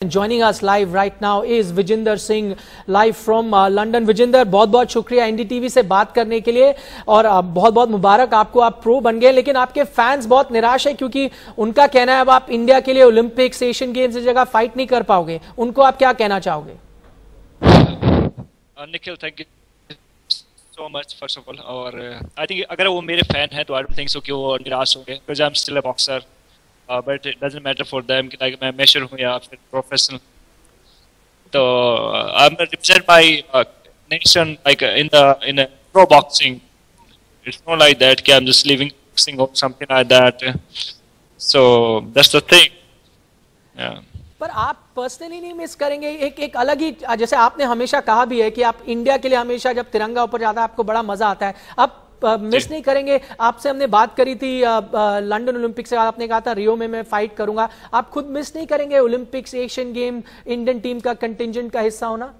Joining us live right now is Vijinder Singh live from London. Vijinder, बहुत बहुत शुक्रिया NDTV से बात करने के लिए और बहुत बहुत मुबारक आपको, आप प्रो बन गए। लेकिन आपके फैंस बहुत निराश है क्योंकि उनका कहना है अब आप इंडिया के लिए ओलंपिक्स, एशियन गेम्स की जगह फाइट नहीं कर पाओगे। उनको आप क्या कहना चाहोगे? Nikhil, thank you so much first of all. और आई थिंक अगर वो मेरे फैन हैं तो आई डोंट थिंक सो कि वो निराश होंगे, because I am still a boxer. But it doesn't matter for them कि like मैं मेजर हूँ या फिर प्रोफेशनल। तो I'm represented by nation like in a pro boxing. It's not like that कि I'm just leaving boxing or something like that. So that's the thing. Yeah. पर आप personally नहीं मिस करेंगे एक अलग ही, जैसे आपने हमेशा कहा भी है कि आप इंडिया के लिए हमेशा जब तिरंगा ऊपर जाता है आपको बड़ा मजा आता है, आप मिस नहीं करेंगे? आपसे हमने बात करी थी लंदन ओलंपिक से, आपने कहा था रियो में मैं फाइट करूंगा। आप खुद मिस नहीं करेंगे Olympics, Asian game, Indian team का कंटिंजेंट का हिस्सा होना?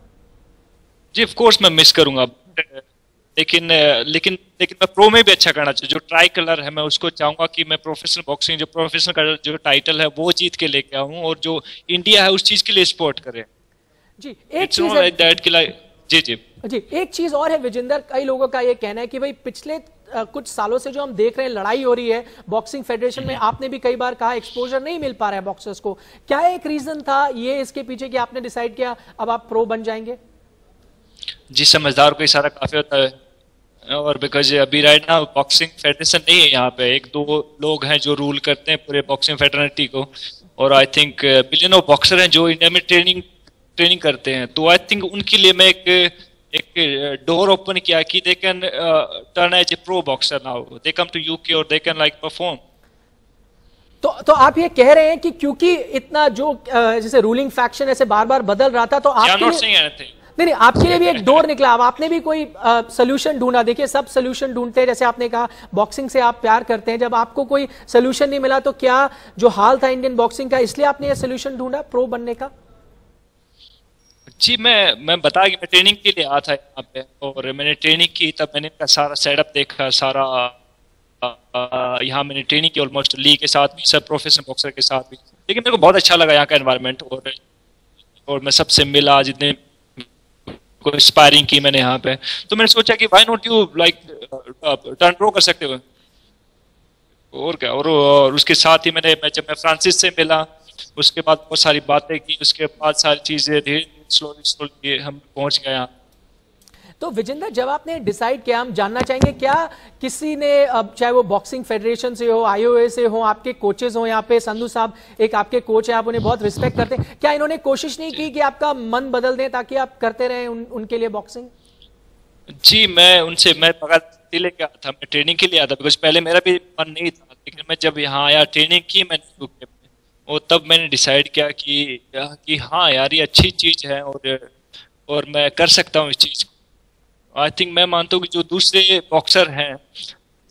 जी ऑफ कोर्स मैं मिस करूंगा, लेकिन मैं प्रो में भी अच्छा करना चाहिए। जो ट्राई कलर है मैं उसको चाहूंगा कि मैं प्रोफेशनल बॉक्सिंग, जो प्रोफेशनल का जो टाइटल है वो जीत के लेके आऊं और जो इंडिया है उस चीज के लिए सपोर्ट करे। जी एक चीज लाइक दैट कि लाइक जी जी एक चीज और है विजिंदर, कई लोगों का ये कहना है कि भाई पिछले कुछ सालों से जो हम देख रहे हैं लड़ाई हो रही है बॉक्सिंग फेडरेशन में, आपने भी कई बार कहा एक्सपोजर नहीं मिल पा रहा है बॉक्सर्स को। क्या एक रीजन था ये इसके पीछे कि आपने डिसाइड किया अब आप प्रो बन जाएंगे? जी समझदार को इशारा काफी होता है, और बिकॉज अभी राइट ना बॉक्सिंग फेडरेशन नहीं है यहाँ पे, एक दो लोग हैं जो रूल करते हैं पूरे बॉक्सिंग फेडरेटिटी को। और I think million of boxer हैं जो इंडिया में ट्रेनिंग करते हैं। तो आई थिंक उनके लिए मैं एक डोर ओपन किया कि they can turn as a pro boxer now, they come to UK और दे कैन लाइक परफॉर्म। तो आप ये कह रहे हैं कि क्योंकि इतना जो जैसे रूलिंग फैक्शन ऐसे बार बार बदल रहा था तो आपके लिए नहीं आपके लिए भी एक डोर निकला, अब आपने भी कोई सोल्यूशन ढूंढा। देखिए सब सोल्यूशन ढूंढते हैं, जैसे आपने कहा बॉक्सिंग से आप प्यार करते हैं, जब आपको कोई सोल्यूशन नहीं मिला तो क्या जो हाल था इंडियन बॉक्सिंग का इसलिए आपने ये सोल्यूशन ढूंढा प्रो बनने का? जी मैं बता कि मैं ट्रेनिंग के लिए आया था यहाँ पे और मैंने ट्रेनिंग की, तब मैंने इनका सारा सेटअप देखा, सारा यहाँ मैंने ट्रेनिंग की ऑलमोस्ट ली के साथ भी, सब प्रोफेशनल बॉक्सर के साथ भी। लेकिन मेरे को बहुत अच्छा लगा यहाँ का एनवायरनमेंट, और मैं सबसे मिला, जितने को स्पायरिंग की मैंने यहाँ पे, तो मैंने सोचा कि why not you like turn pro कर सकते हो। और क्या, और उसके साथ ही जब मैं फ्रांसिस से मिला उसके बाद बहुत सारी बातें की, उसके बाद सारी चीजें धीरे स्लोली हम पहुंच गए यहाँ। तो विजिंदर जब आपने डिसाइड किया, हम जानना चाहेंगे क्या किसी ने, अब चाहे वो बॉक्सिंग फेडरेशन से हो, आईओए से हो, आपके कोचेस हो, यहाँ पे संधू साहब एक आपके कोच हैं, आप उन्हें बहुत रिस्पेक्ट करते हैं, क्या इन्होंने कोशिश नहीं की कि आपका मन बदल दें ताकि आप करते रहें उनके लिए बॉक्सिंग? जी मैं पकड़ लेके आया था, मैं ट्रेनिंग के लिए आया था, बिकॉज पहले मेरा भी मन नहीं था, लेकिन मैं जब यहाँ आया ट्रेनिंग की मैंने, और तब मैंने डिसाइड किया कि हाँ यार ये अच्छी चीज है और मैं कर सकता हूँ इस चीज को। आई थिंक मैं मानता हूँ कि जो दूसरे बॉक्सर हैं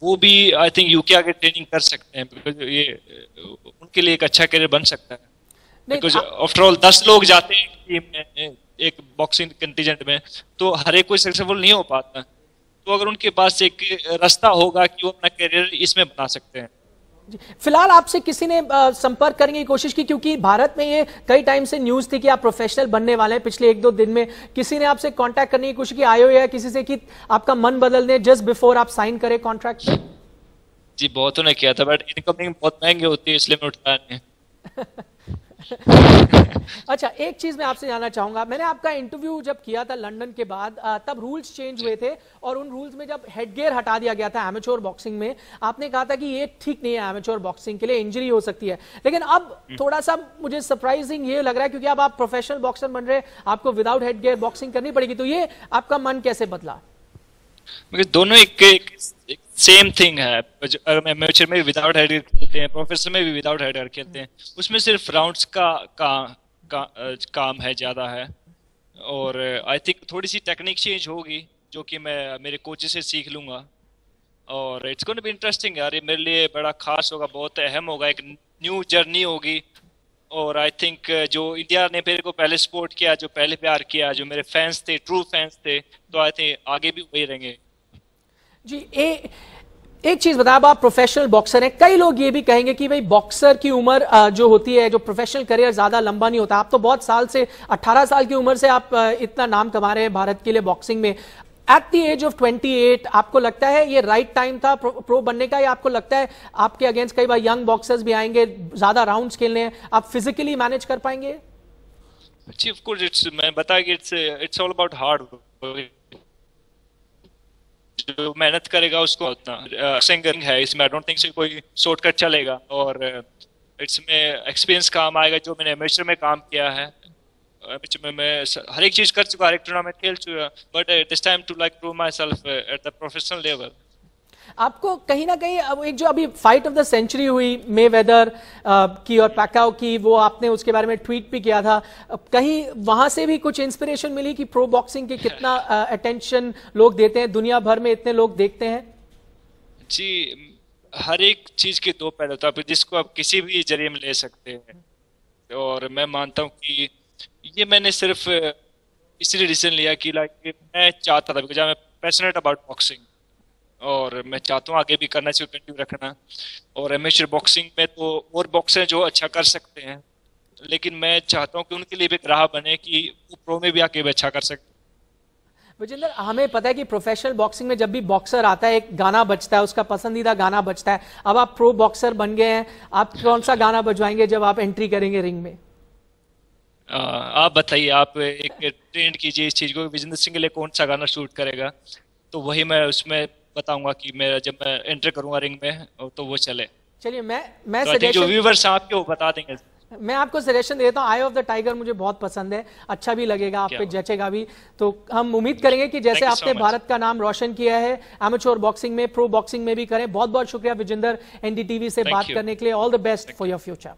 वो भी आई थिंक यूके आके ट्रेनिंग कर सकते हैं, बिकॉज ये उनके लिए एक अच्छा करियर बन सकता है। बिकॉज आफ्टर ऑल 10 लोग जाते हैं टीम में, एक बॉक्सिंग कंटीजेंट में, तो हर एक कोई सक्सेसफुल नहीं हो पाता। तो अगर उनके पास एक रास्ता होगा कि वो अपना करियर इसमें बना सकते हैं। फिलहाल आपसे किसी ने संपर्क करने की कोशिश की, क्योंकि भारत में ये कई टाइम से न्यूज थी कि आप प्रोफेशनल बनने वाले हैं, पिछले 1-2 दिन में किसी ने आपसे कांटेक्ट करने की कोशिश की, आईओए या किसी से, कि आपका मन बदल दे जस्ट बिफोर आप साइन करें कॉन्ट्रैक्ट पे? जी बहुतों ने किया था, बट इनकमिंग बहुत महंगी होती है इसलिए मैं उठाया नहीं। अच्छा एक चीज मैं आपसे जानना चाहूंगा, मैंने आपका इंटरव्यू जब किया था लंदन के बाद, तब रूल्स चेंज हुए थे और उन रूल्स में जब हेडगियर हटा दिया गया था एमेच्योर बॉक्सिंग में, आपने कहा था कि ये ठीक नहीं है एमेच्योर बॉक्सिंग के लिए, इंजरी हो सकती है। लेकिन अब थोड़ा सा मुझे सरप्राइजिंग ये लग रहा है क्योंकि अब आप प्रोफेशनल बॉक्सर बन रहे, आपको विदाउट हेडगियर बॉक्सिंग करनी पड़ेगी, तो ये आपका मन कैसे बदला? दोनों एक सेम थिंग है। अगर एमेच्योर में भी विदाउट हेडगियर खेलते हैं, प्रोफेशनल में भी विदाउट हेडगियर खेलते हैं, उसमें सिर्फ राउंड्स का काम है ज्यादा है, और आई थिंक थोड़ी सी टेक्निक चेंज होगी जो कि मैं मेरे कोच से सीख लूंगा, और इट्स गोना बी इंटरेस्टिंग यार, ये मेरे लिए बड़ा खास होगा, बहुत अहम होगा, एक न्यू जर्नी होगी। और आई थिंक जो इंडिया ने मेरे को पहले सपोर्ट किया, जो पहले प्यार किया, जो मेरे फैंस थे, ट्रू फैंस थे, तो आई थिंक आगे भी वही रहेंगे। जी एक चीज बताया, अब आप प्रोफेशनल बॉक्सर हैं, कई लोग ये भी कहेंगे कि भाई बॉक्सर की उम्र जो होती है, जो प्रोफेशनल करियर ज्यादा लंबा नहीं होता। आप तो बहुत साल से 18 साल की उम्र से आप इतना नाम कमा रहे हैं भारत के लिए बॉक्सिंग में। एट द एज ऑफ 28 आपको लगता है ये राइट टाइम था प्रो बनने का, या आपको लगता है आपके अगेंस्ट कई बार यंग बॉक्सर्स भी आएंगे, ज्यादा राउंड्स खेलने हैं, आप फिजिकली मैनेज कर पाएंगे? जी ऑफ कोर्स, इट्स, मैं बताया कि it's all about hard work. जो मेहनत करेगा उसको उतना सिंगिंग है इसमें, आई डोंट थिंक से कोई शॉर्टकट चलेगा, और इसमें एक्सपीरियंस काम आएगा। जो मैंने एमेचर में काम किया है, एमेचर में मैं हर एक चीज कर चुका, हर एक टूर्नामेंट खेल चुका, but this time to like prove myself at the professional level. आपको कहीं ना कहीं अब एक जो अभी फाइट ऑफ द सेंचुरी हुई मेवेदर की और पैकाओ की, वो आपने उसके बारे में ट्वीट भी किया था, कहीं वहां से भी कुछ इंस्पिरेशन मिली कि प्रो बॉक्सिंग के कितना अटेंशन लोग देते हैं, दुनिया भर में इतने लोग देखते हैं? जी, हर एक चीज के दो पहलू होता है, जिसको आप किसी भी जरिए में ले सकते हैं, और मैं मानता हूँ कि ये मैंने सिर्फ इसलिए डिसीजन लिया कि लाइक मैं चाहता था, because I am passionate about boxing, और मैं चाहता हूँ आगे भी करना चाहिए, कंटिन्यू रखना। और एमेचर बॉक्सिंग में तो और बॉक्सर जो अच्छा कर सकते हैं, लेकिन मैं चाहता हूँ कि उनके लिए भी एक राह बने कि वो प्रो में भी आके भी अच्छा कर सकते। विजेंद्र, हमें पता है कि प्रोफेशनल बॉक्सिंग में जब भी बॉक्सर आता है एक गाना बजता है, उसका पसंदीदा गाना बजता है। अब आप प्रो बॉक्सर बन गए हैं, आप कौन सा गाना बजवाएंगे जब आप एंट्री करेंगे रिंग में? आप बताइए, आप एक ट्रेंड कीजिए इस चीज को, विजेंद्र सिंह के लिए कौन सा गाना शूट करेगा, तो वही मैं उसमें बताऊंगा कि मैं जब मैं एंटर करूंगा रिंग में तो वो चले। चलिए, मैं तो जो व्यूअर्स आपके वो बता देंगे। मैं आपको सजेशन देता हूँ, आई ऑफ द टाइगर मुझे बहुत पसंद है, अच्छा भी लगेगा, आप पे जचेगा भी। तो हम उम्मीद करेंगे कि जैसे आपने भारत का नाम रोशन किया है एमेच्योर बॉक्सिंग में, प्रो बॉक्सिंग में भी करें। बहुत बहुत शुक्रिया विजेंद्र, एनडीटीवी से बात करने के लिए। All the best for your future.